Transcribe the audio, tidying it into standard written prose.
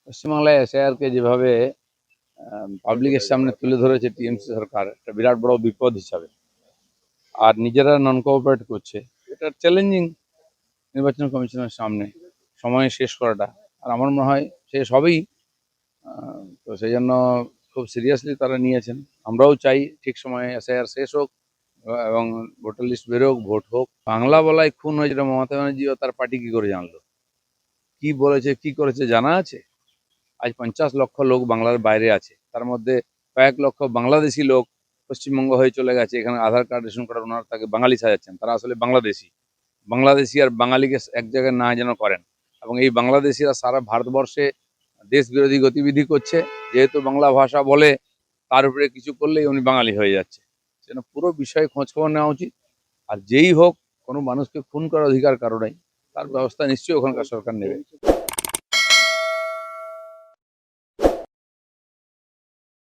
পশ্চিমবাংলায় এসআইআরকে যেভাবে পাবলিকের সামনে তুলে ধরেছে টিএমসি সরকার, একটা বিরাট বড় বিপদ হিসাবে, আর নিজেরা নন কোঅপারেট করছে, এটা চ্যালেঞ্জিং নির্বাচন কমিশনের সামনে সময় শেষ করাটা। আর আমার মনে হয় শেষ হবেই। তো সেই জন্য খুব সিরিয়াসলি তারা নিয়েছেন। আমরাও চাই ঠিক সময়ে এসআইআর শেষ হোক এবং ভোটার লিস্ট বেরোক, ভোট হোক। বাংলা বলায় খুন হয়েছিল, মমতা ব্যানার্জি ও তার পার্টি কি করে জানলো? কি বলেছে, কি করেছে জানা আছে? আজ 50 লক্ষ লোক বাংলার বাইরে আছে, তার মধ্যে কয়েক লক্ষ বাংলাদেশি লোক পশ্চিমবঙ্গ হয়ে চলে গেছে। এখানে আধার কার্ড, রেশন কার্ড, ওনারা তাকে বাঙালি সাজাচ্ছেন, তারা আসলে বাংলাদেশি। বাংলাদেশি আর বাঙালিকে এক জায়গায় না যেন করেন। এবং এই বাংলাদেশিরা সারা ভারতবর্ষে দেশ বিরোধী গতিবিধি করছে। যেহেতু বাংলা ভাষা বলে, তার উপরে কিছু করলেই উনি বাঙালি হয়ে যাচ্ছে। সেজন্য পুরো বিষয়ে খোঁজখবর নেওয়া উচিত। আর যেই হোক, কোনো মানুষকে খুন করার অধিকার কারো নাই, তার ব্যবস্থা নিশ্চয়ই ওখানকার সরকার নেবে।